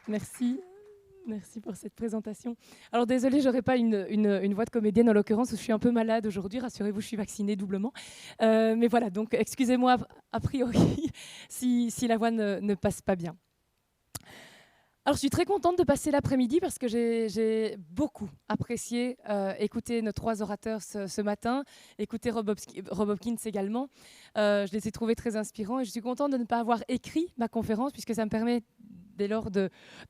Merci. Merci pour cette présentation. Alors désolée, je n'aurai pas une voix de comédienne en l'occurrence, je suis un peu malade aujourd'hui, rassurez-vous, je suis vaccinée doublement. Mais voilà, donc excusez-moi a priori si la voix ne passe pas bien. Alors je suis très contente de passer l'après-midi parce que j'ai beaucoup apprécié écouter nos trois orateurs ce matin, écouter Rob Hopkins également. Je les ai trouvés très inspirants et je suis contente de ne pas avoir écrit ma conférence puisque ça me permet dès lors de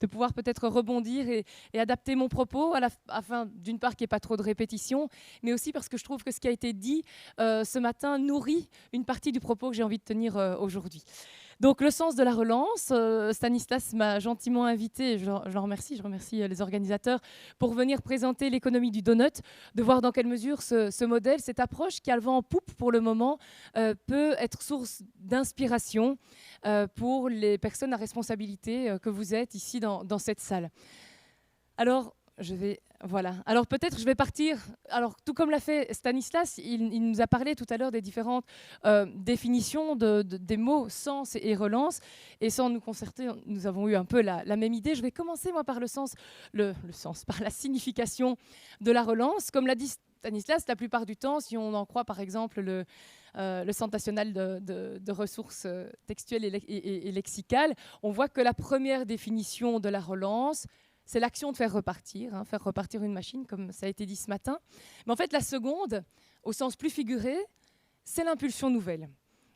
pouvoir peut-être rebondir et adapter mon propos afin d'une part qu'il n'y ait pas trop de répétition, mais aussi parce que je trouve que ce qui a été dit ce matin nourrit une partie du propos que j'ai envie de tenir aujourd'hui. Donc le sens de la relance, Stanislas m'a gentiment invité, je remercie les organisateurs, pour venir présenter l'économie du donut, de voir dans quelle mesure ce modèle, cette approche qui a le vent en poupe pour le moment, peut être source d'inspiration pour les personnes à responsabilité que vous êtes ici dans cette salle. Alors, Alors peut-être je vais partir. Alors tout comme l'a fait Stanislas, il nous a parlé tout à l'heure des différentes définitions des mots sens et relance. Et sans nous concerter, nous avons eu un peu la même idée. Je vais commencer moi par par la signification de la relance. Comme l'a dit Stanislas, la plupart du temps, si on en croit par exemple le Centre national de ressources textuelles et lexicales, on voit que la première définition de la relance, c'est l'action de faire repartir une machine, comme ça a été dit ce matin. Mais en fait, la seconde, au sens plus figuré, c'est l'impulsion nouvelle.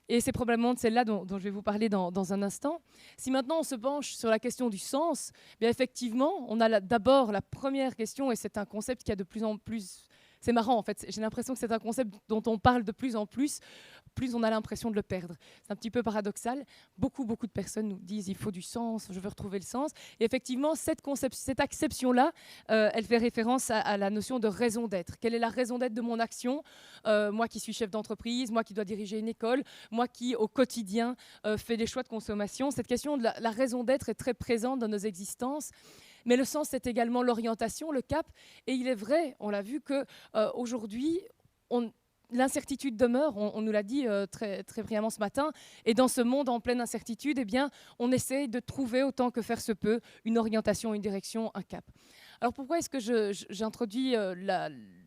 Et c'est probablement de celle-là dont je vais vous parler dans un instant. Si maintenant on se penche sur la question du sens, bien effectivement, on a d'abord la première question, et c'est un concept qui a de plus en plus... C'est marrant, en fait. J'ai l'impression que c'est un concept dont on parle de plus en plus on a l'impression de le perdre. C'est un petit peu paradoxal. Beaucoup de personnes nous disent il faut du sens, je veux retrouver le sens. Et effectivement, cette acception-là, elle fait référence à la notion de raison d'être. Quelle est la raison d'être de mon action ? Moi qui suis chef d'entreprise, moi qui dois diriger une école, moi qui au quotidien fais des choix de consommation. Cette question de la raison d'être est très présente dans nos existences. Mais le sens, c'est également l'orientation, le cap. Et il est vrai, on l'a vu, qu'aujourd'hui, l'incertitude demeure, on nous l'a dit très, très brillamment ce matin, et dans ce monde en pleine incertitude, eh bien, on essaye de trouver autant que faire se peut une orientation, une direction, un cap. Alors pourquoi est-ce que j'introduis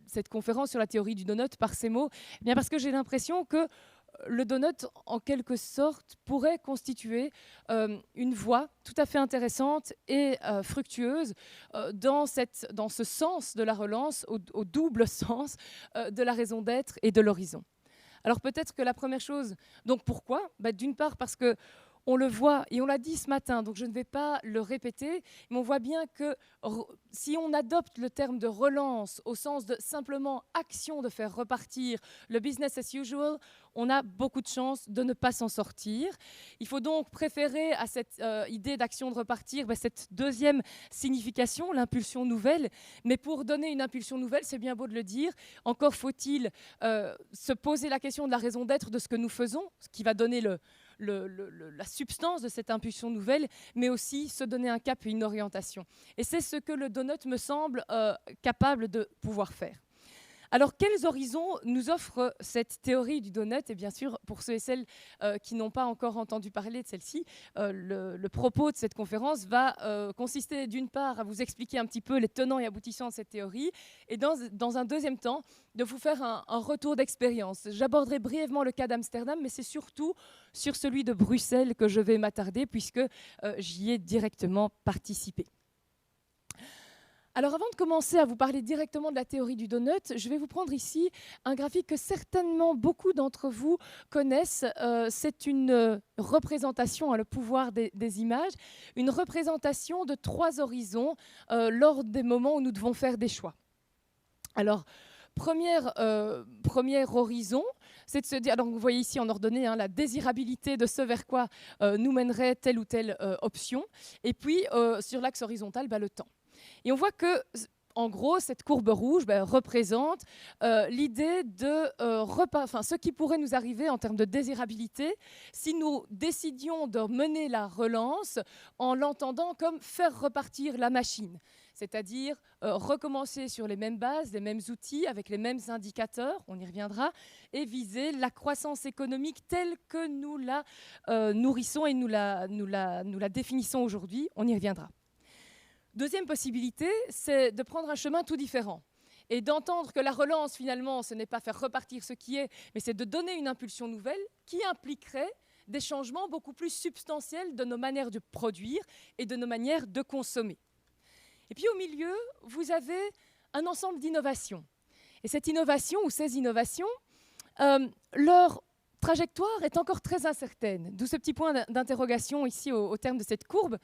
cette conférence sur la théorie du donut par ces mots ? Eh bien parce que j'ai l'impression que le donut, en quelque sorte, pourrait constituer une voie tout à fait intéressante et fructueuse dans ce sens de la relance, au double sens de la raison d'être et de l'horizon. Alors peut-être que la première chose, donc pourquoi ? D'une part parce que on le voit, et on l'a dit ce matin, donc je ne vais pas le répéter, mais on voit bien que si on adopte le terme de relance au sens de simplement action de faire repartir le business as usual, on a beaucoup de chances de ne pas s'en sortir. Il faut donc préférer à cette idée d'action de repartir cette deuxième signification, l'impulsion nouvelle. Mais pour donner une impulsion nouvelle, c'est bien beau de le dire, encore faut-il se poser la question de la raison d'être de ce que nous faisons, ce qui va donner la substance de cette impulsion nouvelle, mais aussi se donner un cap et une orientation. Et c'est ce que le donut me semble capable de pouvoir faire. Alors, quels horizons nous offre cette théorie du donut ? Et bien sûr, pour ceux et celles qui n'ont pas encore entendu parler de celle-ci, le propos de cette conférence va consister d'une part à vous expliquer un petit peu les tenants et aboutissants de cette théorie, et dans un deuxième temps, de vous faire un retour d'expérience. J'aborderai brièvement le cas d'Amsterdam, mais c'est surtout sur celui de Bruxelles que je vais m'attarder, puisque j'y ai directement participé. Alors avant de commencer à vous parler directement de la théorie du donut, je vais vous prendre ici un graphique que certainement beaucoup d'entre vous connaissent. C'est une représentation, le pouvoir des images, une représentation de 3 horizons lors des moments où nous devons faire des choix. Alors, premier horizon, c'est de se dire, donc vous voyez ici en ordonnée la désirabilité de ce vers quoi nous mènerait telle ou telle option, et puis sur l'axe horizontal, le temps. Et on voit que, en gros, cette courbe rouge représente l'idée de ce qui pourrait nous arriver en termes de désirabilité si nous décidions de mener la relance en l'entendant comme faire repartir la machine. C'est-à-dire recommencer sur les mêmes bases, les mêmes outils, avec les mêmes indicateurs, on y reviendra, et viser la croissance économique telle que nous la nourrissons et nous la définissons aujourd'hui, on y reviendra. Deuxième possibilité, c'est de prendre un chemin tout différent et d'entendre que la relance, finalement, ce n'est pas faire repartir ce qui est, mais c'est de donner une impulsion nouvelle qui impliquerait des changements beaucoup plus substantiels de nos manières de produire et de nos manières de consommer. Et puis au milieu, vous avez un ensemble d'innovations. Et cette innovation ou ces innovations, leur trajectoire est encore très incertaine, d'où ce petit point d'interrogation ici au terme de cette courbe.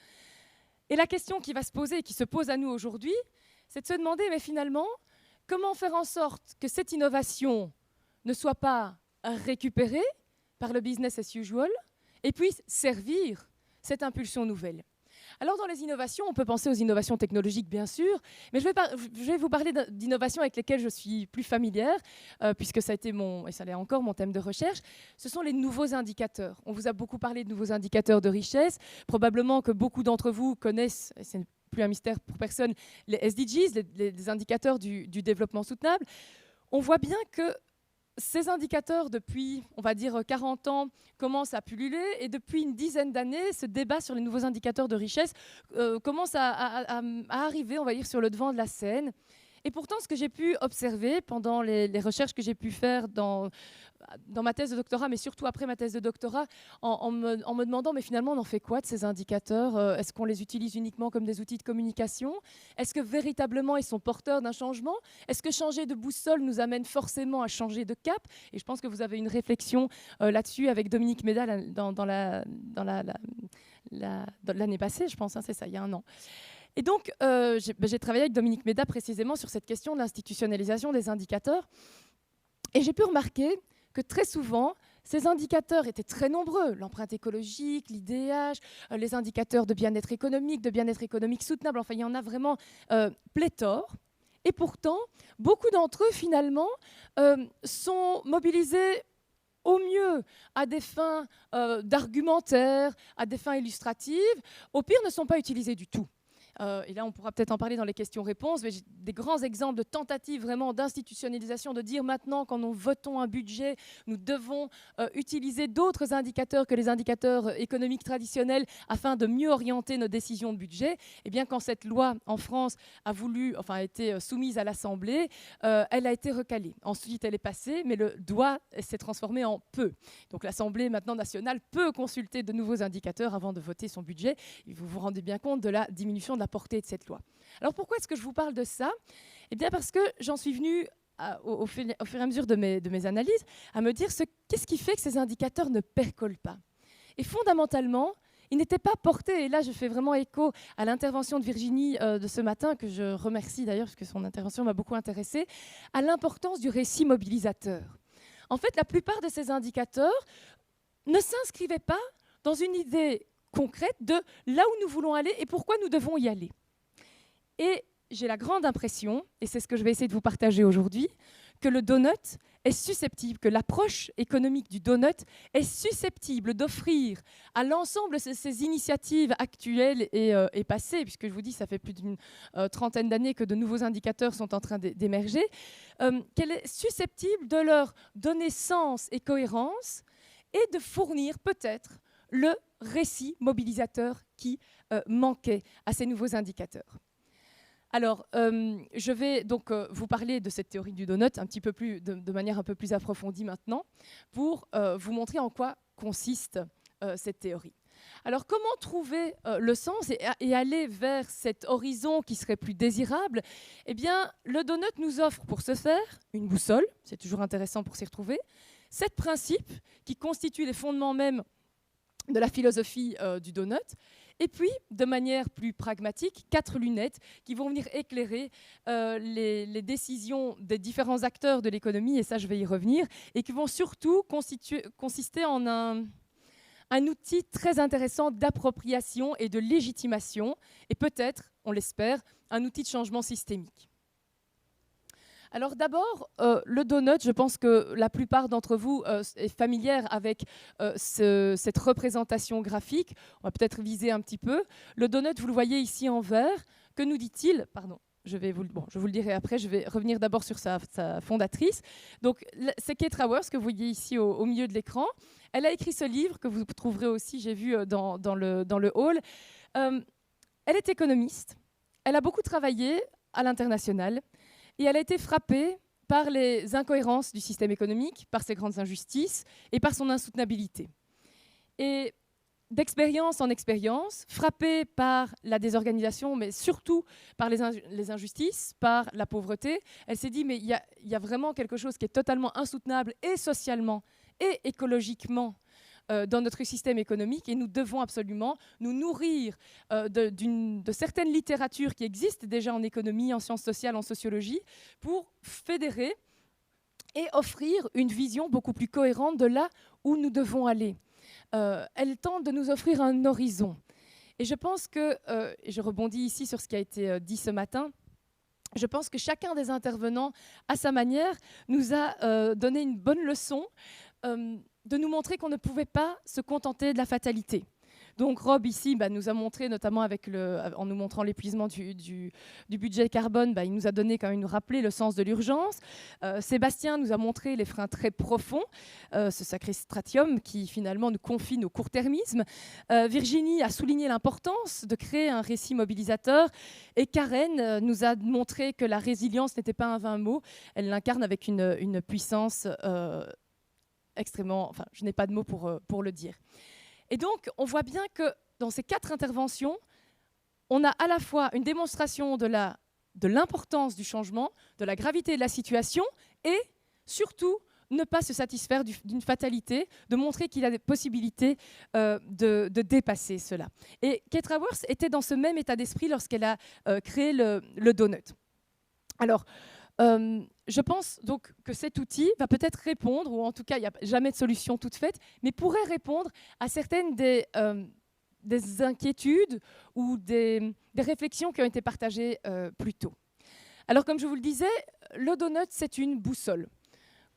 Et la question qui va se poser, qui se pose à nous aujourd'hui, c'est de se demander, mais finalement, comment faire en sorte que cette innovation ne soit pas récupérée par le business as usual et puisse servir cette impulsion nouvelle. Alors dans les innovations, on peut penser aux innovations technologiques bien sûr, mais je vais vous parler d'innovations avec lesquelles je suis plus familière, puisque ça a été et ça l'est encore mon thème de recherche. Ce sont les nouveaux indicateurs. On vous a beaucoup parlé de nouveaux indicateurs de richesse. Probablement que beaucoup d'entre vous connaissent, et c'est plus un mystère pour personne, les SDGs, les indicateurs du développement soutenable. On voit bien que ces indicateurs, depuis, on va dire, 40 ans, commencent à pulluler et depuis une dizaine d'années, ce débat sur les nouveaux indicateurs de richesse commence à arriver, on va dire, sur le devant de la scène. Et pourtant, ce que j'ai pu observer pendant les recherches que j'ai pu faire dans ma thèse de doctorat, mais surtout après ma thèse de doctorat, en me demandant, mais finalement, on en fait quoi de ces indicateurs? Est-ce qu'on les utilise uniquement comme des outils de communication? Est-ce que véritablement, ils sont porteurs d'un changement? Est-ce que changer de boussole nous amène forcément à changer de cap? Et je pense que vous avez une réflexion là-dessus avec Dominique Méda dans l'année passée, je pense, hein, c'est ça, il y a un an. Et donc, j'ai travaillé avec Dominique Méda précisément sur cette question de l'institutionnalisation des indicateurs. Et j'ai pu remarquer que très souvent, ces indicateurs étaient très nombreux. L'empreinte écologique, l'IDH, les indicateurs de bien-être économique soutenable. Enfin, il y en a vraiment pléthore. Et pourtant, beaucoup d'entre eux, finalement, sont mobilisés au mieux à des fins d'argumentaire, à des fins illustratives. Au pire, ne sont pas utilisés du tout. Et là, on pourra peut-être en parler dans les questions-réponses, mais j'ai des grands exemples de tentatives vraiment d'institutionnalisation, de dire maintenant, quand nous votons un budget, nous devons utiliser d'autres indicateurs que les indicateurs économiques traditionnels afin de mieux orienter nos décisions de budget. Et bien, quand cette loi en France a été soumise à l'Assemblée, elle a été recalée. Ensuite, elle est passée, mais le doit s'est transformé en peut. Donc l'Assemblée maintenant nationale peut consulter de nouveaux indicateurs avant de voter son budget. Et vous vous rendez bien compte de la diminution de la portée de cette loi. Alors pourquoi est-ce que je vous parle de ça? Eh bien parce que j'en suis venue, au fur et à mesure de mes analyses, à me dire qu'est-ce qui fait que ces indicateurs ne percolent pas. Et fondamentalement, ils n'étaient pas portés, et là je fais vraiment écho à l'intervention de Virginie de ce matin, que je remercie d'ailleurs, parce que son intervention m'a beaucoup intéressée, à l'importance du récit mobilisateur. En fait, la plupart de ces indicateurs ne s'inscrivaient pas dans une idée concrète de là où nous voulons aller et pourquoi nous devons y aller. Et j'ai la grande impression, et c'est ce que je vais essayer de vous partager aujourd'hui, que le donut est susceptible, que l'approche économique du donut est susceptible d'offrir à l'ensemble de ces initiatives actuelles et passées, puisque je vous dis, ça fait plus d'une trentaine d'années que de nouveaux indicateurs sont en train d'émerger, qu'elle est susceptible de leur donner sens et cohérence et de fournir peut-être le récit mobilisateur qui manquait à ces nouveaux indicateurs. Alors, je vais donc vous parler de cette théorie du donut un petit peu plus, de manière un peu plus approfondie maintenant, pour vous montrer en quoi consiste cette théorie. Alors, comment trouver le sens et aller vers cet horizon qui serait plus désirable? Eh bien, le donut nous offre pour ce faire une boussole, c'est toujours intéressant pour s'y retrouver, 7 principes qui constituent les fondements même de la philosophie du donut, et puis, de manière plus pragmatique, 4 lunettes qui vont venir éclairer les décisions des différents acteurs de l'économie, et ça je vais y revenir, et qui vont surtout consister en un outil très intéressant d'appropriation et de légitimation, et peut-être, on l'espère, un outil de changement systémique. Alors d'abord, le donut, je pense que la plupart d'entre vous est familière avec cette représentation graphique. On va peut-être viser un petit peu. Le donut, vous le voyez ici en vert. Que nous dit-il? Pardon, je vous le dirai après. Je vais revenir d'abord sur sa fondatrice. Donc, c'est Kate Raworth, que vous voyez ici au milieu de l'écran. Elle a écrit ce livre que vous trouverez aussi, j'ai vu, dans le hall. Elle est économiste. elle a beaucoup travaillé à l'international et elle a été frappée par les incohérences du système économique, par ses grandes injustices et par son insoutenabilité. Et d'expérience en expérience, frappée par la désorganisation, mais surtout par les injustices, par la pauvreté, elle s'est dit, mais il y a vraiment quelque chose qui est totalement insoutenable et socialement et écologiquement dans notre système économique, et nous devons absolument nous nourrir de certaines littératures qui existent déjà en économie, en sciences sociales, en sociologie, pour fédérer et offrir une vision beaucoup plus cohérente de là où nous devons aller. Elle tente de nous offrir un horizon. Et je pense que, et je rebondis ici sur ce qui a été dit ce matin, je pense que chacun des intervenants, à sa manière, nous a donné une bonne leçon de nous montrer qu'on ne pouvait pas se contenter de la fatalité. Donc Rob ici nous a montré, notamment en nous montrant l'épuisement du budget carbone, il nous a donné quand même, nous rappelé le sens de l'urgence. Sébastien nous a montré les freins très profonds, ce sacré stratium qui finalement nous confine au court-termisme. Virginie a souligné l'importance de créer un récit mobilisateur, et Karen nous a montré que la résilience n'était pas un vain mot, elle l'incarne avec une puissance extrêmement... Enfin, je n'ai pas de mots pour le dire. Et donc, on voit bien que dans ces 4 interventions, on a à la fois une démonstration de l'importance du changement, de la gravité de la situation, et surtout, ne pas se satisfaire d'une fatalité, de montrer qu'il y a des possibilités de dépasser cela. Et Kate Raworth était dans ce même état d'esprit lorsqu'elle a créé le donut. Alors, je pense donc que cet outil va peut-être répondre, ou en tout cas, il n'y a jamais de solution toute faite, mais pourrait répondre à certaines des inquiétudes ou des réflexions qui ont été partagées plus tôt. Alors, comme je vous le disais, le donut, c'est une boussole.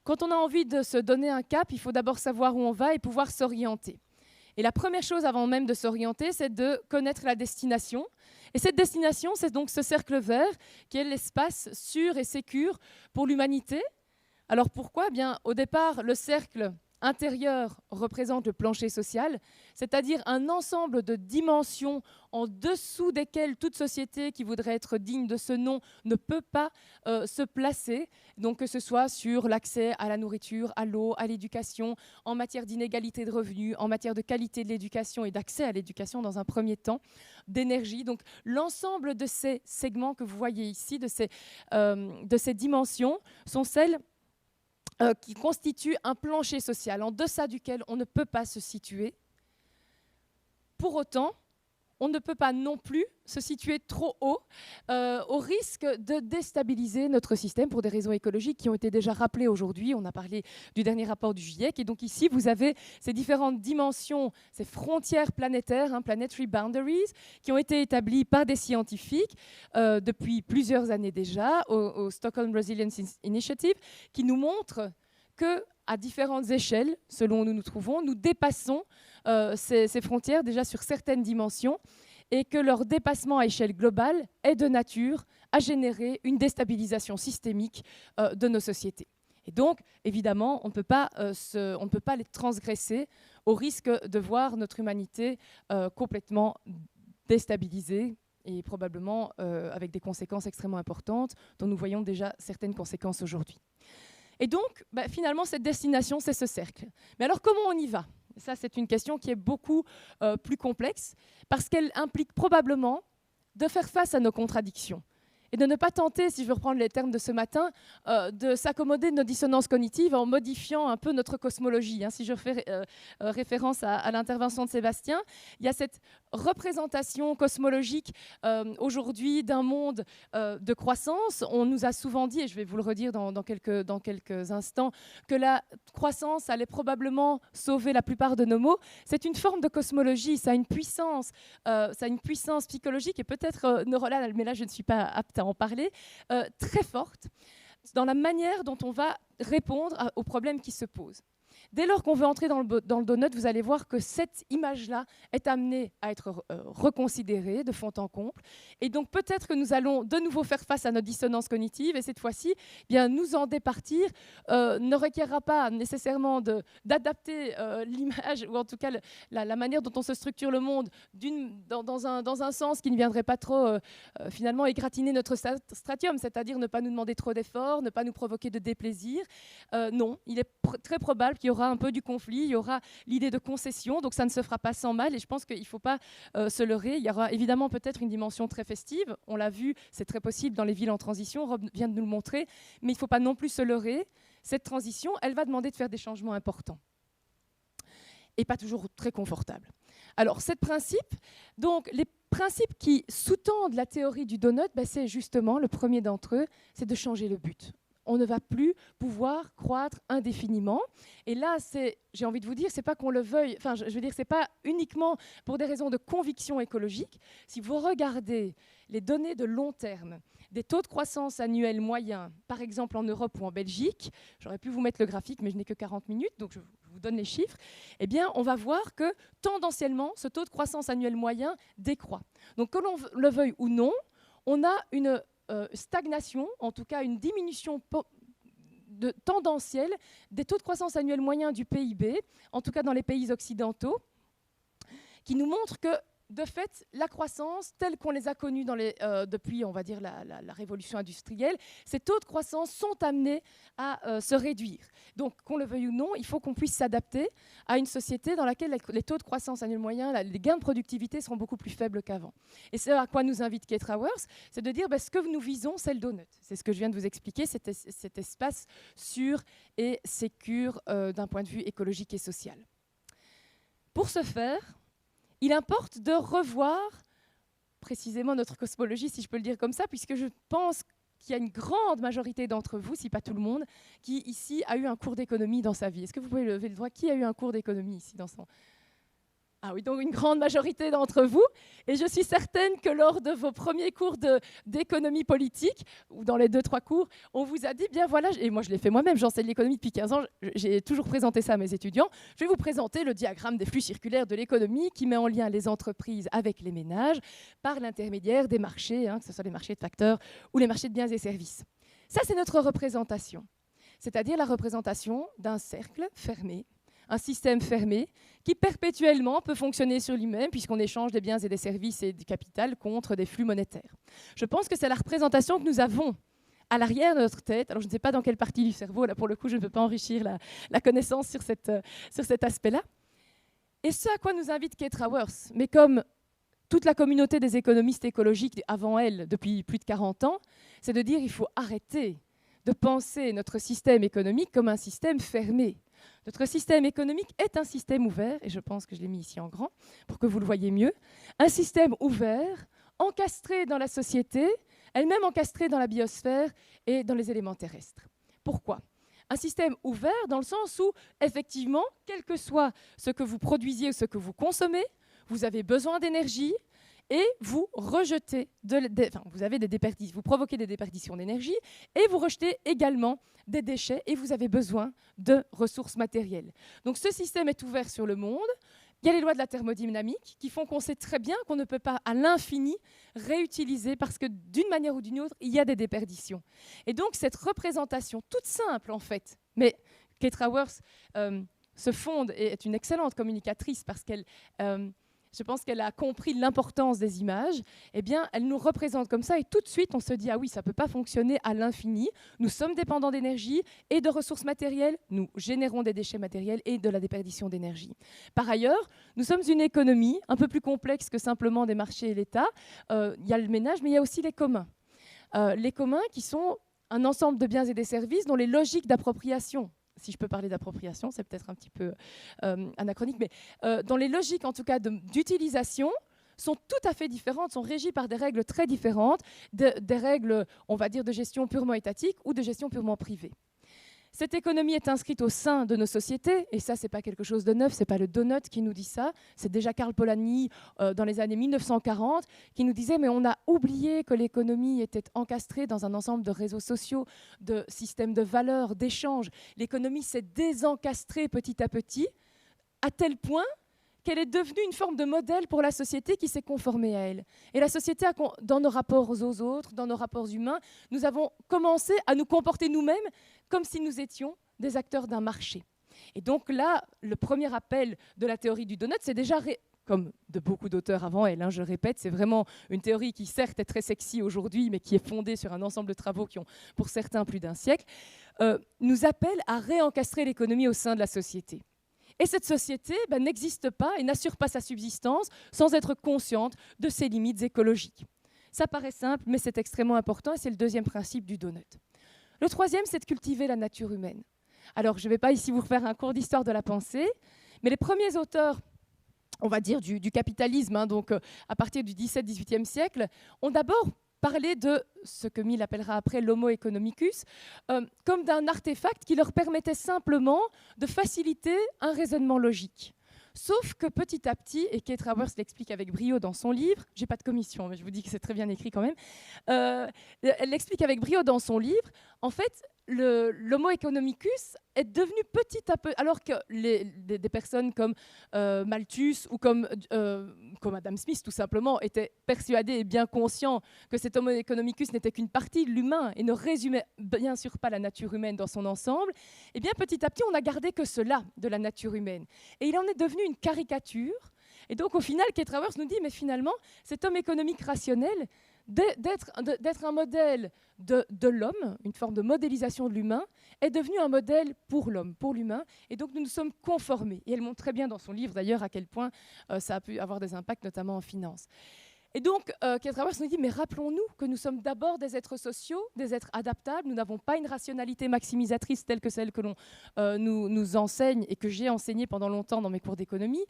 Quand on a envie de se donner un cap, il faut d'abord savoir où on va et pouvoir s'orienter. Et la première chose avant même de s'orienter, c'est de connaître la destination. Et cette destination, c'est donc ce cercle vert qui est l'espace sûr et sécure pour l'humanité. Alors pourquoi ? Eh bien, au départ, le cercle intérieur représente le plancher social, c'est-à-dire un ensemble de dimensions en dessous desquelles toute société qui voudrait être digne de ce nom ne peut pas se placer, donc que ce soit sur l'accès à la nourriture, à l'eau, à l'éducation, en matière d'inégalité de revenus, en matière de qualité de l'éducation et d'accès à l'éducation dans un premier temps, d'énergie. Donc l'ensemble de ces segments que vous voyez ici, de ces dimensions, sont celles qui constitue un plancher social en deçà duquel on ne peut pas se situer. Pour autant, on ne peut pas non plus se situer trop haut au risque de déstabiliser notre système pour des raisons écologiques qui ont été déjà rappelées aujourd'hui. On a parlé du dernier rapport du GIEC. Et donc ici, vous avez ces différentes dimensions, ces frontières planétaires, planetary boundaries, qui ont été établies par des scientifiques depuis plusieurs années déjà, au Stockholm Resilience Initiative, qui nous montrent qu'à différentes échelles, selon où nous nous trouvons, nous dépassons ces frontières déjà sur certaines dimensions, et que leur dépassement à échelle globale est de nature à générer une déstabilisation systémique de nos sociétés. Et donc, évidemment, on ne peut pas les transgresser au risque de voir notre humanité complètement déstabilisée et probablement avec des conséquences extrêmement importantes, dont nous voyons déjà certaines conséquences aujourd'hui. Et donc, finalement, cette destination, c'est ce cercle. Mais alors, comment on y va ? Ça, c'est une question qui est beaucoup plus complexe, parce qu'elle implique probablement de faire face à nos contradictions et de ne pas tenter, si je veux reprendre les termes de ce matin, de s'accommoder de nos dissonances cognitives en modifiant un peu notre cosmologie. Si je fais référence à l'intervention de Sébastien, il y a cette représentation cosmologique aujourd'hui d'un monde de croissance. On nous a souvent dit, et je vais vous le redire dans quelques instants, que la croissance allait probablement sauver la plupart de nos maux. C'est une forme de cosmologie, ça a une puissance psychologique et peut-être neurale, mais là je ne suis pas apte à en parler, très forte dans la manière dont on va répondre aux problèmes qui se posent. Dès lors qu'on veut entrer dans le donut, vous allez voir que cette image-là est amenée à être reconsidérée de fond en comble. Et donc peut-être que nous allons de nouveau faire face à notre dissonance cognitive, et cette fois-ci, eh bien, nous en départir ne requiera pas nécessairement d'adapter l'image, ou en tout cas la manière dont on se structure le monde dans un sens qui ne viendrait pas trop finalement égratigner notre stratium, c'est-à-dire ne pas nous demander trop d'efforts, ne pas nous provoquer de déplaisir. Non, il est très probable qu'il y aura un peu du conflit, il y aura l'idée de concession, donc ça ne se fera pas sans mal, et je pense qu'il ne faut pas se leurrer. Il y aura évidemment peut-être une dimension très festive, on l'a vu, c'est très possible dans les villes en transition, Rob vient de nous le montrer, mais il ne faut pas non plus se leurrer. Cette transition, elle va demander de faire des changements importants et pas toujours très confortables. Alors, ces principes, donc les principes qui sous-tendent la théorie du donut, c'est justement, le premier d'entre eux, c'est de changer le but. On ne va plus pouvoir croître indéfiniment. Et là, j'ai envie de vous dire, c'est pas qu'on le veuille, enfin, je veux dire, c'est pas uniquement pour des raisons de conviction écologique. Si vous regardez les données de long terme, des taux de croissance annuels moyens, par exemple en Europe ou en Belgique, j'aurais pu vous mettre le graphique, mais je n'ai que 40 minutes, donc je vous donne les chiffres, eh bien, on va voir que tendanciellement, ce taux de croissance annuel moyen décroît. Donc, que l'on le veuille ou non, on a une stagnation, en tout cas une diminution tendancielle des taux de croissance annuel moyen du PIB, en tout cas dans les pays occidentaux, qui nous montre que, de fait, la croissance, telle qu'on les a connus depuis, on va dire, la révolution industrielle, ces taux de croissance sont amenés à se réduire. Donc, qu'on le veuille ou non, il faut qu'on puisse s'adapter à une société dans laquelle les taux de croissance annuel moyen, les gains de productivité seront beaucoup plus faibles qu'avant. Et c'est à quoi nous invite Kate Raworth, c'est de dire ce que nous visons, c'est le donut. C'est ce que je viens de vous expliquer, cet espace sûr et sécure d'un point de vue écologique et social. Pour ce faire, il importe de revoir précisément notre cosmologie, si je peux le dire comme ça, puisque je pense qu'il y a une grande majorité d'entre vous, si pas tout le monde, qui ici a eu un cours d'économie dans sa vie. Est-ce que vous pouvez lever le doigt? Qui a eu un cours d'économie ici dans son... Ah oui, donc une grande majorité d'entre vous. Et je suis certaine que lors de vos premiers cours d'économie politique, ou dans les 2-3 cours, on vous a dit, bien voilà, et moi je l'ai fait moi-même, j'enseigne l'économie depuis 15 ans, j'ai toujours présenté ça à mes étudiants, je vais vous présenter le diagramme des flux circulaires de l'économie qui met en lien les entreprises avec les ménages par l'intermédiaire des marchés, que ce soit les marchés de facteurs ou les marchés de biens et services. Ça, c'est notre représentation, c'est-à-dire la représentation d'un cercle fermé, un système fermé qui perpétuellement peut fonctionner sur lui-même puisqu'on échange des biens et des services et du capital contre des flux monétaires. Je pense que c'est la représentation que nous avons à l'arrière de notre tête. Alors je ne sais pas dans quelle partie du cerveau, là pour le coup je ne peux pas enrichir la connaissance sur cet aspect-là. Et ce à quoi nous invite Kate Raworth, mais comme toute la communauté des économistes écologiques avant elle depuis plus de 40 ans, c'est de dire qu'il faut arrêter de penser notre système économique comme un système fermé. Notre système économique est un système ouvert, et je pense que je l'ai mis ici en grand pour que vous le voyez mieux, un système ouvert, encastré dans la société, elle-même encastrée dans la biosphère et dans les éléments terrestres. Pourquoi ? Un système ouvert dans le sens où, effectivement, quel que soit ce que vous produisiez ou ce que vous consommez, vous avez besoin d'énergie, et vous rejetez, vous provoquez des déperditions d'énergie et vous rejetez également des déchets et vous avez besoin de ressources matérielles. Donc ce système est ouvert sur le monde. Il y a les lois de la thermodynamique qui font qu'on sait très bien qu'on ne peut pas à l'infini réutiliser parce que d'une manière ou d'une autre, il y a des déperditions. Et donc cette représentation toute simple en fait, mais Kate Raworth se fonde et est une excellente communicatrice parce qu'elle... je pense qu'elle a compris l'importance des images, eh bien, elle nous représente comme ça et tout de suite, on se dit « Ah oui, ça ne peut pas fonctionner à l'infini. Nous sommes dépendants d'énergie et de ressources matérielles. Nous générons des déchets matériels et de la déperdition d'énergie. » Par ailleurs, nous sommes une économie un peu plus complexe que simplement des marchés et l'État. Il y a le ménage, mais il y a aussi les communs. Les communs qui sont un ensemble de biens et des services dont les logiques d'appropriation, si je peux parler d'appropriation, c'est peut-être un petit peu anachronique, mais dans les logiques en tout cas d'utilisation, sont tout à fait différentes, sont régies par des règles très différentes, des règles, on va dire, de gestion purement étatique ou de gestion purement privée. Cette économie est inscrite au sein de nos sociétés, et ça, ce n'est pas quelque chose de neuf, ce n'est pas le donut qui nous dit ça, c'est déjà Karl Polanyi dans les années 1940 qui nous disait mais on a oublié que l'économie était encastrée dans un ensemble de réseaux sociaux, de systèmes de valeurs, d'échanges. L'économie s'est désencastrée petit à petit, à tel point qu'elle est devenue une forme de modèle pour la société qui s'est conformée à elle. Et la société, dans nos rapports aux autres, dans nos rapports humains, nous avons commencé à nous comporter nous-mêmes comme si nous étions des acteurs d'un marché. Et donc là, le premier appel de la théorie du donut, c'est déjà, comme de beaucoup d'auteurs avant elle, je répète, c'est vraiment une théorie qui certes est très sexy aujourd'hui, mais qui est fondée sur un ensemble de travaux qui ont pour certains plus d'un siècle, nous appelle à réencastrer l'économie au sein de la société. Et cette société n'existe pas et n'assure pas sa subsistance sans être consciente de ses limites écologiques. Ça paraît simple, mais c'est extrêmement important et c'est le deuxième principe du donut. Le troisième, c'est de cultiver la nature humaine. Alors, je ne vais pas ici vous refaire un cours d'histoire de la pensée, mais les premiers auteurs, on va dire, du capitalisme, donc à partir du XVIIe siècle, ont d'abord parlé de ce que Mill appellera après l'homo economicus, comme d'un artefact qui leur permettait simplement de faciliter un raisonnement logique. Sauf que petit à petit, et Kate Raworth l'explique avec brio dans son livre, j'ai pas de commission, mais je vous dis que c'est très bien écrit quand même, elle l'explique avec brio dans son livre, en fait, l'homo economicus est devenu petit à peu, alors que des personnes comme Malthus ou comme Adam Smith, tout simplement, étaient persuadés et bien conscients que cet homo economicus n'était qu'une partie de l'humain et ne résumait bien sûr pas la nature humaine dans son ensemble, et bien petit à petit, on n'a gardé que cela de la nature humaine. Et il en est devenu une caricature. Et donc, au final, Kate Raworth nous dit, mais finalement, cet homme économique rationnel, d'être un modèle de l'homme, une forme de modélisation de l'humain, est devenu un modèle pour l'homme, pour l'humain, et donc nous nous sommes conformés. Et elle montre très bien dans son livre, d'ailleurs, à quel point ça a pu avoir des impacts, notamment en finance. Et donc, Kate Raworth nous dit, mais rappelons-nous que nous sommes d'abord des êtres sociaux, des êtres adaptables, nous n'avons pas une rationalité maximisatrice telle que celle que l'on nous enseigne et que j'ai enseignée pendant longtemps dans mes cours d'économie.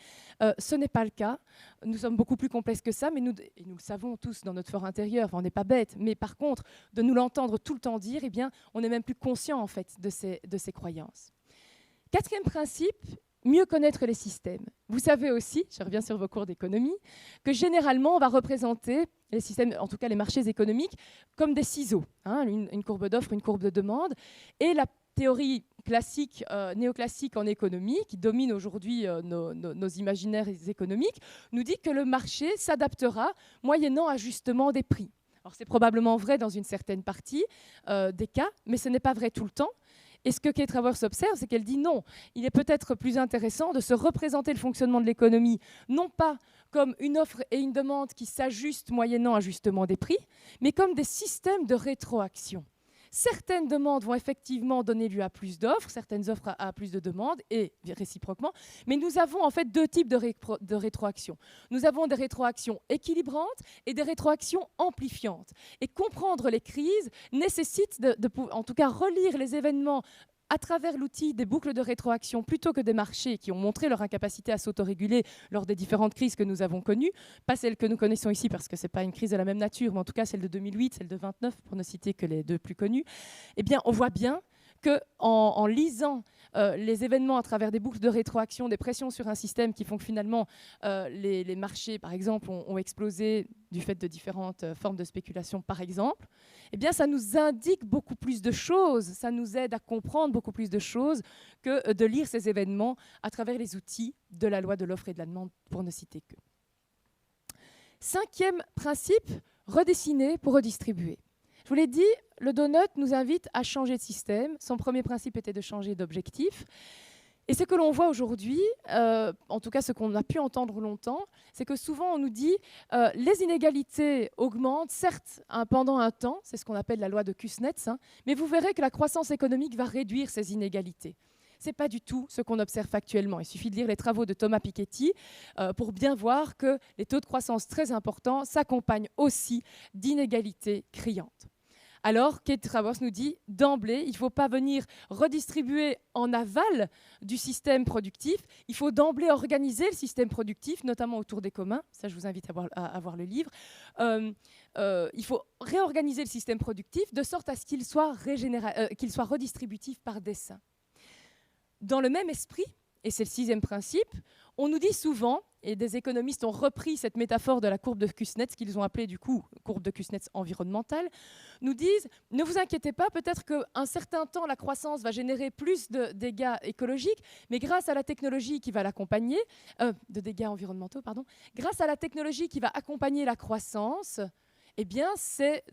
Ce n'est pas le cas. Nous sommes beaucoup plus complexes que ça, mais nous le savons tous dans notre fort intérieur, enfin, on n'est pas bêtes, mais par contre, de nous l'entendre tout le temps dire, eh bien, on n'est même plus conscient en fait de ces croyances. Quatrième principe, mieux connaître les systèmes. Vous savez aussi, je reviens sur vos cours d'économie, que généralement, on va représenter les systèmes, en tout cas les marchés économiques, comme des ciseaux, une courbe d'offre, une courbe de demande. Et la théorie classique, néoclassique en économie, qui domine aujourd'hui nos imaginaires économiques, nous dit que le marché s'adaptera moyennant ajustement des prix. Alors c'est probablement vrai dans une certaine partie des cas, mais ce n'est pas vrai tout le temps. Et ce que Kate Raworth observe, c'est qu'elle dit non, il est peut-être plus intéressant de se représenter le fonctionnement de l'économie, non pas comme une offre et une demande qui s'ajustent moyennant ajustement des prix, mais comme des systèmes de rétroaction. Certaines demandes vont effectivement donner lieu à plus d'offres, certaines offres à plus de demandes, et réciproquement. Mais nous avons en fait deux types de rétroactions. Nous avons des rétroactions équilibrantes et des rétroactions amplifiantes. Et comprendre les crises nécessite en tout cas relire les événements à travers l'outil des boucles de rétroaction plutôt que des marchés qui ont montré leur incapacité à s'autoréguler lors des différentes crises que nous avons connues, pas celles que nous connaissons ici parce que ce n'est pas une crise de la même nature, mais en tout cas celle de 2008, celle de 29, pour ne citer que les deux plus connues, eh bien on voit bien qu'en lisant les événements à travers des boucles de rétroaction, des pressions sur un système qui font que finalement les marchés, par exemple, ont explosé du fait de différentes formes de spéculation, par exemple, eh bien, ça nous indique beaucoup plus de choses, ça nous aide à comprendre beaucoup plus de choses que de lire ces événements à travers les outils de la loi de l'offre et de la demande, pour ne citer que. Cinquième principe, redessiner pour redistribuer. Je vous l'ai dit, le donut nous invite à changer de système. Son premier principe était de changer d'objectif. Et ce que l'on voit aujourd'hui, en tout cas ce qu'on a pu entendre longtemps, c'est que souvent on nous dit les inégalités augmentent, certes pendant un temps, c'est ce qu'on appelle la loi de Kuznets, mais vous verrez que la croissance économique va réduire ces inégalités. Ce n'est pas du tout ce qu'on observe factuellement. Il suffit de lire les travaux de Thomas Piketty pour bien voir que les taux de croissance très importants s'accompagnent aussi d'inégalités criantes. Alors, Kate Raworth nous dit, d'emblée, il ne faut pas venir redistribuer en aval du système productif, il faut d'emblée organiser le système productif, notamment autour des communs, ça je vous invite à voir le livre. Il faut réorganiser le système productif de sorte à ce qu'il soit redistributif par dessein. Dans le même esprit, et c'est le 6e principe, on nous dit souvent, et des économistes ont repris cette métaphore de la courbe de Kuznets, qu'ils ont appelée du coup courbe de Kuznets environnementale, nous disent, ne vous inquiétez pas, peut-être qu'un certain temps, la croissance va générer plus de dégâts écologiques, mais grâce à la technologie qui va l'accompagner, de dégâts environnementaux, pardon, grâce à la technologie qui va accompagner la croissance, eh bien, ces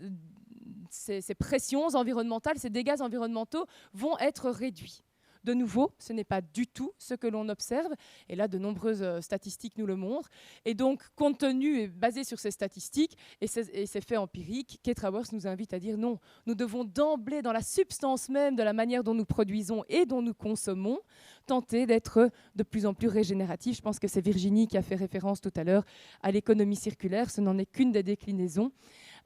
pressions environnementales, ces dégâts environnementaux vont être réduits. De nouveau, ce n'est pas du tout ce que l'on observe, et là, de nombreuses statistiques nous le montrent. Et donc, compte tenu et basé sur ces statistiques et ces faits empiriques, Kate Raworth nous invite à dire non, nous devons d'emblée, dans la substance même de la manière dont nous produisons et dont nous consommons, tenter d'être de plus en plus régénératifs. Je pense que c'est Virginie qui a fait référence tout à l'heure à l'économie circulaire, ce n'en est qu'une des déclinaisons.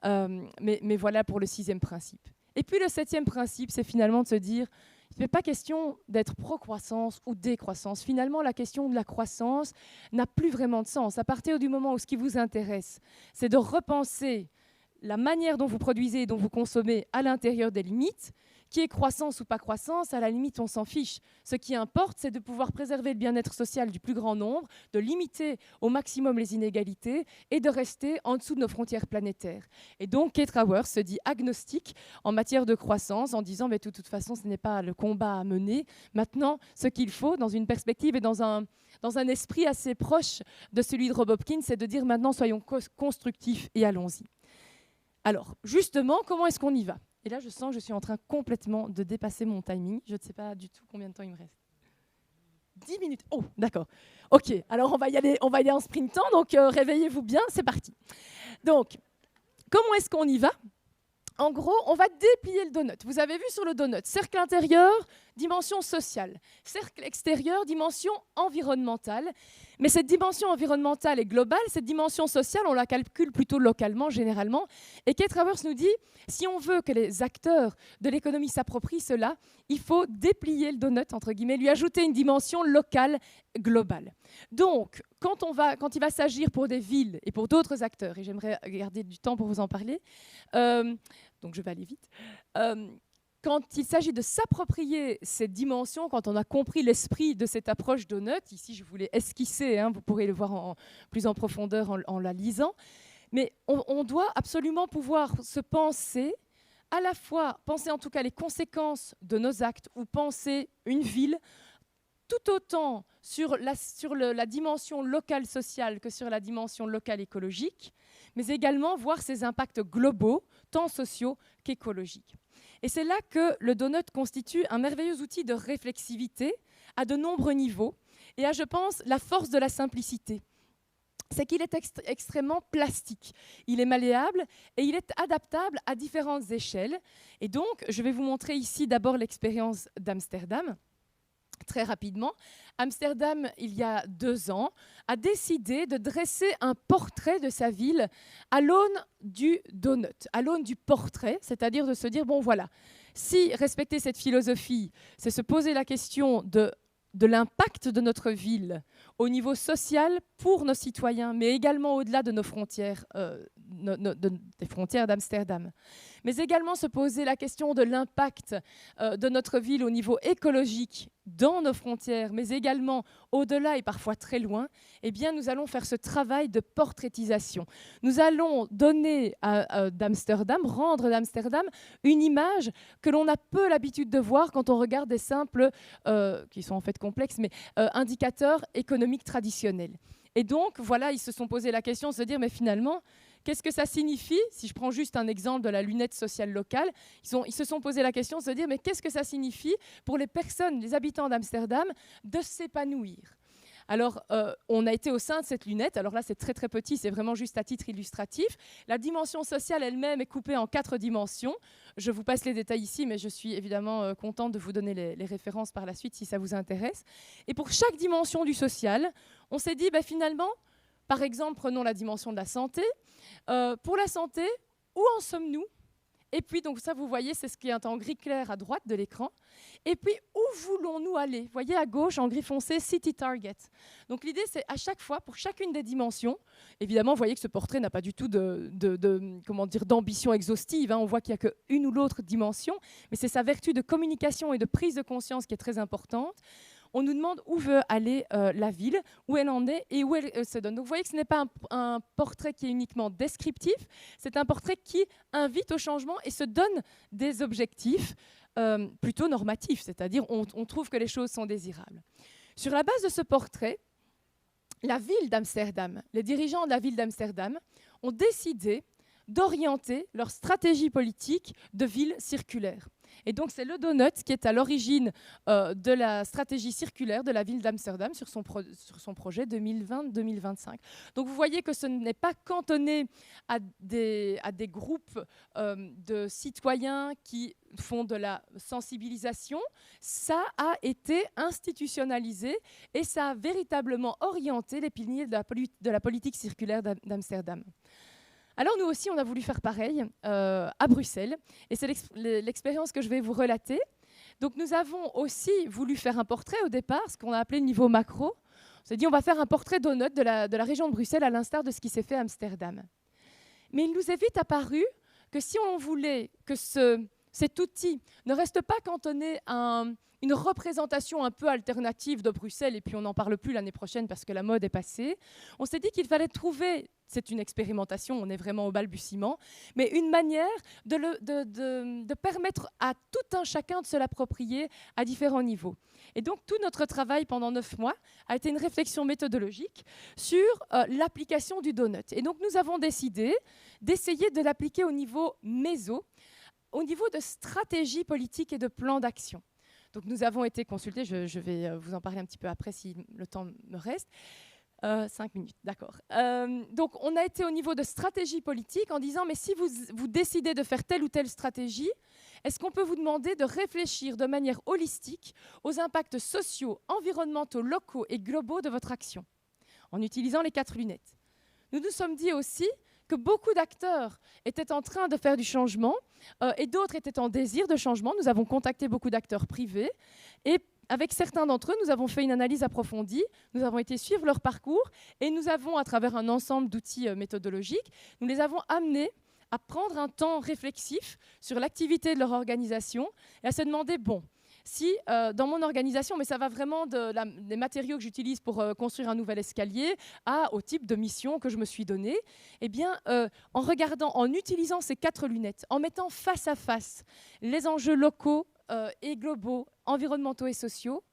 Mais voilà pour le 6e principe. Et puis le 7e principe, c'est finalement de se dire, il n'est pas question d'être pro-croissance ou décroissance. Finalement, la question de la croissance n'a plus vraiment de sens. À partir du moment où ce qui vous intéresse, c'est de repenser la manière dont vous produisez et dont vous consommez à l'intérieur des limites, qui est croissance ou pas croissance, à la limite, on s'en fiche. Ce qui importe, c'est de pouvoir préserver le bien-être social du plus grand nombre, de limiter au maximum les inégalités et de rester en dessous de nos frontières planétaires. Et donc, Kate Raworth se dit agnostique en matière de croissance, en disant, mais de toute façon, ce n'est pas le combat à mener. Maintenant, ce qu'il faut, dans une perspective et dans un esprit assez proche de celui de Rob Hopkins, c'est de dire maintenant, soyons constructifs et allons-y. Alors, justement, comment est-ce qu'on y va ? Et là, je sens que je suis en train complètement de dépasser mon timing. Je ne sais pas du tout combien de temps il me reste. 10 minutes. Oh, d'accord. OK, alors on va y aller en sprintant, donc réveillez-vous bien, c'est parti. Donc, comment est-ce qu'on y va ? En gros, on va déplier le donut. Vous avez vu sur le donut, cercle intérieur, dimension sociale. Cercle extérieur, dimension environnementale. Mais cette dimension environnementale est globale, cette dimension sociale, on la calcule plutôt localement, généralement. Et Kate Raworth nous dit, si on veut que les acteurs de l'économie s'approprient cela, il faut déplier le donut, entre guillemets, lui ajouter une dimension locale, globale. Donc, quand il va s'agir pour des villes et pour d'autres acteurs, et j'aimerais garder du temps pour vous en parler, donc je vais aller vite, quand il s'agit de s'approprier cette dimension, quand on a compris l'esprit de cette approche donut, ici je voulais esquisser, vous pourrez le voir plus en profondeur en la lisant, mais on doit absolument pouvoir se penser, à la fois penser en tout cas les conséquences de nos actes ou penser une ville, tout autant sur la dimension locale sociale que sur la dimension locale écologique, mais également voir ses impacts globaux, tant sociaux qu'écologiques. Et c'est là que le donut constitue un merveilleux outil de réflexivité à de nombreux niveaux et à, je pense, la force de la simplicité. C'est qu'il est extrêmement plastique. Il est malléable et il est adaptable à différentes échelles. Et donc, je vais vous montrer ici d'abord l'expérience d'Amsterdam. Très rapidement, Amsterdam, il y a 2 ans, a décidé de dresser un portrait de sa ville à l'aune du donut, à l'aune du portrait, c'est-à-dire de se dire, bon voilà, si respecter cette philosophie, c'est se poser la question de l'impact de notre ville au niveau social pour nos citoyens, mais également au-delà de nos frontières, des frontières d'Amsterdam. Mais également se poser la question de l'impact de notre ville au niveau écologique dans nos frontières, mais également au-delà et parfois très loin, eh bien, nous allons faire ce travail de portraitisation. Nous allons donner d'Amsterdam, rendre d'Amsterdam une image que l'on a peu l'habitude de voir quand on regarde des simples, qui sont en fait complexes, mais indicateurs économiques traditionnels. Et donc, voilà, ils se sont posé la question de se dire, mais finalement, qu'est-ce que ça signifie ? Si je prends juste un exemple de la lunette sociale locale, ils se sont posé la question de se dire, mais qu'est-ce que ça signifie pour les personnes, les habitants d'Amsterdam, de s'épanouir ? Alors, on a été au sein de cette lunette. Alors là, c'est très, très petit. C'est vraiment juste à titre illustratif. La dimension sociale elle-même est coupée en 4 dimensions. Je vous passe les détails ici, mais je suis évidemment contente de vous donner les références par la suite si ça vous intéresse. Et pour chaque dimension du social, on s'est dit, finalement, par exemple, prenons la dimension de la santé. Pour la santé, où en sommes-nous ? Et puis, donc ça, vous voyez, c'est ce qui est en gris clair à droite de l'écran. Et puis, où voulons-nous aller? Vous voyez à gauche, en gris foncé, City Target. Donc l'idée, c'est à chaque fois, pour chacune des dimensions, évidemment, vous voyez que ce portrait n'a pas du tout d'ambition exhaustive. Hein. On voit qu'il n'y a qu'une ou l'autre dimension, mais c'est sa vertu de communication et de prise de conscience qui est très importante. On nous demande où veut aller la ville, où elle en est et où elle se donne. Donc vous voyez que ce n'est pas un portrait qui est uniquement descriptif, c'est un portrait qui invite au changement et se donne des objectifs plutôt normatifs, c'est-à-dire on trouve que les choses sont désirables. Sur la base de ce portrait, la ville d'Amsterdam, les dirigeants de la ville d'Amsterdam ont décidé d'orienter leur stratégie politique de ville circulaire. Et donc, c'est le donut qui est à l'origine de la stratégie circulaire de la ville d'Amsterdam sur son projet 2020-2025. Donc, vous voyez que ce n'est pas cantonné à des groupes de citoyens qui font de la sensibilisation. Ça a été institutionnalisé et ça a véritablement orienté les piliers de la politique circulaire d'Amsterdam. Alors nous aussi, on a voulu faire pareil à Bruxelles, et c'est l'expérience que je vais vous relater. Donc nous avons aussi voulu faire un portrait au départ, ce qu'on a appelé le niveau macro. On s'est dit on va faire un portrait donut de la région de Bruxelles à l'instar de ce qui s'est fait à Amsterdam. Mais il nous est vite apparu que si on voulait que cet outil ne reste pas cantonné à une représentation un peu alternative de Bruxelles, et puis on n'en parle plus l'année prochaine parce que la mode est passée, on s'est dit qu'il fallait trouver, c'est une expérimentation, on est vraiment au balbutiement, mais une manière de permettre à tout un chacun de se l'approprier à différents niveaux. Et donc tout notre travail pendant 9 mois a été une réflexion méthodologique sur l'application du donut. Et donc nous avons décidé d'essayer de l'appliquer au niveau méso, au niveau de stratégie politique et de plan d'action. Donc nous avons été consultés, je vais vous en parler un petit peu après si le temps me reste. 5 minutes, d'accord. Donc on a été au niveau de stratégie politique en disant mais si vous décidez de faire telle ou telle stratégie, est-ce qu'on peut vous demander de réfléchir de manière holistique aux impacts sociaux, environnementaux, locaux et globaux de votre action, en utilisant les 4 lunettes. Nous nous sommes dit aussi que beaucoup d'acteurs étaient en train de faire du changement et d'autres étaient en désir de changement. Nous avons contacté beaucoup d'acteurs privés et avec certains d'entre eux, nous avons fait une analyse approfondie, nous avons été suivre leur parcours et nous avons, à travers un ensemble d'outils méthodologiques, nous les avons amenés à prendre un temps réflexif sur l'activité de leur organisation et à se demander, bon, si dans mon organisation, mais ça va vraiment des matériaux que j'utilise pour construire un nouvel escalier au type de mission que je me suis donnée, eh bien, en utilisant ces 4 lunettes, en mettant face à face les enjeux locaux et globaux, environnementaux et sociaux,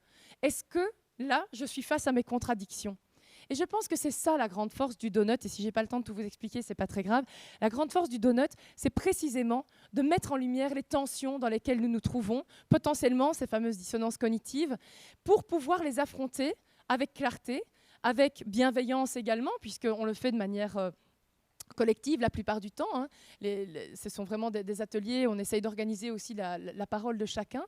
est-ce que là, je suis face à mes contradictions ? Et je pense que c'est ça la grande force du donut, et si je n'ai pas le temps de tout vous expliquer, ce n'est pas très grave. La grande force du donut, c'est précisément de mettre en lumière les tensions dans lesquelles nous nous trouvons, potentiellement ces fameuses dissonances cognitives, pour pouvoir les affronter avec clarté, avec bienveillance également, puisqu'on le fait de manière collective la plupart du temps. Hein. Ce sont vraiment des ateliers, on essaye d'organiser aussi la parole de chacun.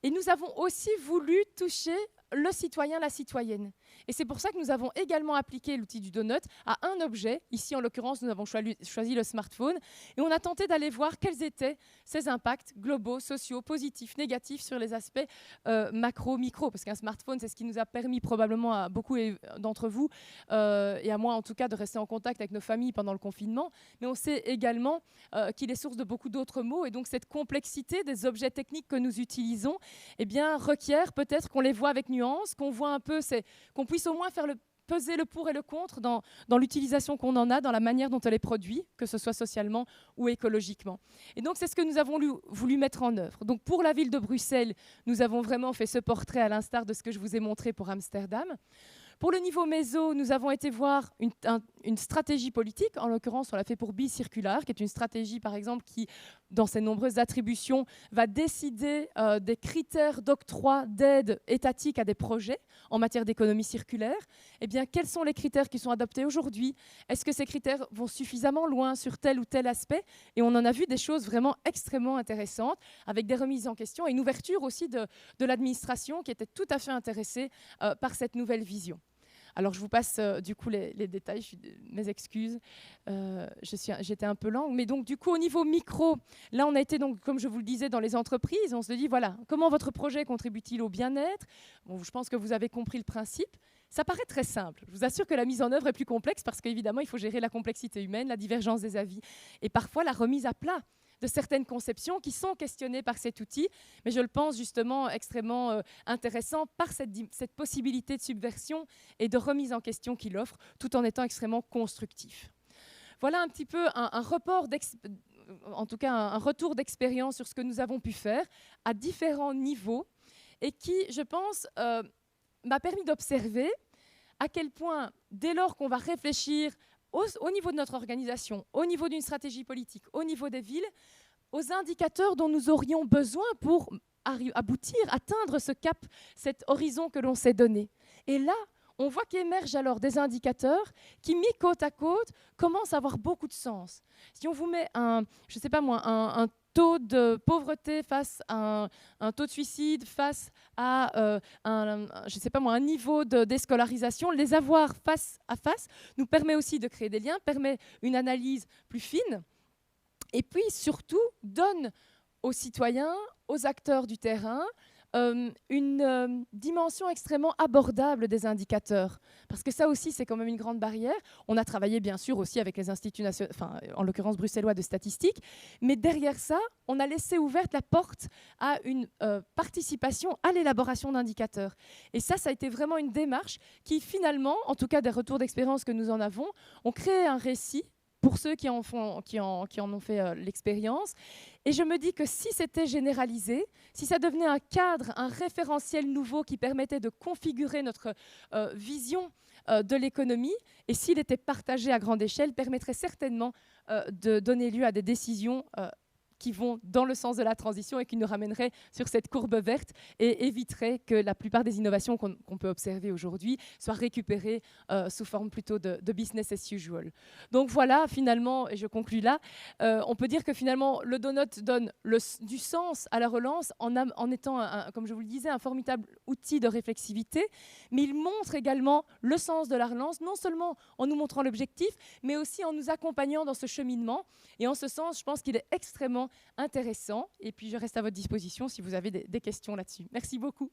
Et nous avons aussi voulu toucher le citoyen, la citoyenne. Et c'est pour ça que nous avons également appliqué l'outil du donut à un objet. Ici, en l'occurrence, nous avons choisi le smartphone. Et on a tenté d'aller voir quels étaient ces impacts globaux, sociaux, positifs, négatifs sur les aspects macro, micro. Parce qu'un smartphone, c'est ce qui nous a permis probablement à beaucoup d'entre vous, et à moi en tout cas, de rester en contact avec nos familles pendant le confinement. Mais on sait également qu'il est source de beaucoup d'autres maux. Et donc, cette complexité des objets techniques que nous utilisons eh bien, requiert peut-être qu'on les voit avec nuance, qu'on voit un peu, qu'on puisse au moins faire peser le pour et le contre dans l'utilisation qu'on en a, dans la manière dont elle est produite, que ce soit socialement ou écologiquement. Et donc, c'est ce que nous avons voulu mettre en œuvre. Donc, pour la ville de Bruxelles, nous avons vraiment fait ce portrait à l'instar de ce que je vous ai montré pour Amsterdam. Pour le niveau méso, nous avons été voir une stratégie politique. En l'occurrence, on l'a fait pour Bicirculaire, qui est une stratégie, par exemple, qui, dans ses nombreuses attributions, va décider des critères d'octroi d'aide étatique à des projets en matière d'économie circulaire. Eh bien, quels sont les critères qui sont adoptés aujourd'hui? Est-ce que ces critères vont suffisamment loin sur tel ou tel aspect? Et on en a vu des choses vraiment extrêmement intéressantes, avec des remises en question et une ouverture aussi de l'administration qui était tout à fait intéressée par cette nouvelle vision. Alors, je vous passe du coup les détails, mes excuses, j'étais un peu longue. Mais donc, du coup, au niveau micro, là, on a été, donc, comme je vous le disais, dans les entreprises. On se dit, voilà, comment votre projet contribue-t-il au bien-être? Bon, je pense que vous avez compris le principe. Ça paraît très simple. Je vous assure que la mise en œuvre est plus complexe parce qu'évidemment, il faut gérer la complexité humaine, la divergence des avis et parfois la remise à plat de certaines conceptions qui sont questionnées par cet outil, mais je le pense justement extrêmement intéressant par cette possibilité de subversion et de remise en question qu'il offre, tout en étant extrêmement constructif. Voilà un petit peu un retour d'expérience sur ce que nous avons pu faire à différents niveaux et qui, je pense, m'a permis d'observer à quel point, dès lors qu'on va réfléchir au niveau de notre organisation, au niveau d'une stratégie politique, au niveau des villes, aux indicateurs dont nous aurions besoin pour aboutir, atteindre ce cap, cet horizon que l'on s'est donné. Et là, on voit qu'émergent alors des indicateurs qui, mis côte à côte, commencent à avoir beaucoup de sens. Si on vous met un taux de pauvreté face à un taux de suicide, face à un niveau déscolarisation, les avoir face à face nous permet aussi de créer des liens, permet une analyse plus fine et puis surtout donne aux citoyens, aux acteurs du terrain, une dimension extrêmement abordable des indicateurs. Parce que ça aussi, c'est quand même une grande barrière. On a travaillé bien sûr aussi avec les instituts nationaux, en l'occurrence bruxellois de statistique, mais derrière ça, on a laissé ouverte la porte à une participation à l'élaboration d'indicateurs. Et ça a été vraiment une démarche qui finalement, en tout cas des retours d'expérience que nous en avons, ont créé un récit pour ceux qui en ont fait l'expérience. Et je me dis que si c'était généralisé, si ça devenait un cadre, un référentiel nouveau qui permettait de configurer notre vision de l'économie, et s'il était partagé à grande échelle, permettrait certainement de donner lieu à des décisions qui vont dans le sens de la transition et qui nous ramèneraient sur cette courbe verte et éviteraient que la plupart des innovations qu'on peut observer aujourd'hui soient récupérées sous forme plutôt de business as usual. Donc voilà, finalement, et je conclus là, on peut dire que finalement le donut donne du sens à la relance en étant, comme je vous le disais, un formidable outil de réflexivité, mais il montre également le sens de la relance, non seulement en nous montrant l'objectif, mais aussi en nous accompagnant dans ce cheminement. Et en ce sens, je pense qu'il est extrêmement intéressant. Et puis, je reste à votre disposition si vous avez des questions là-dessus. Merci beaucoup.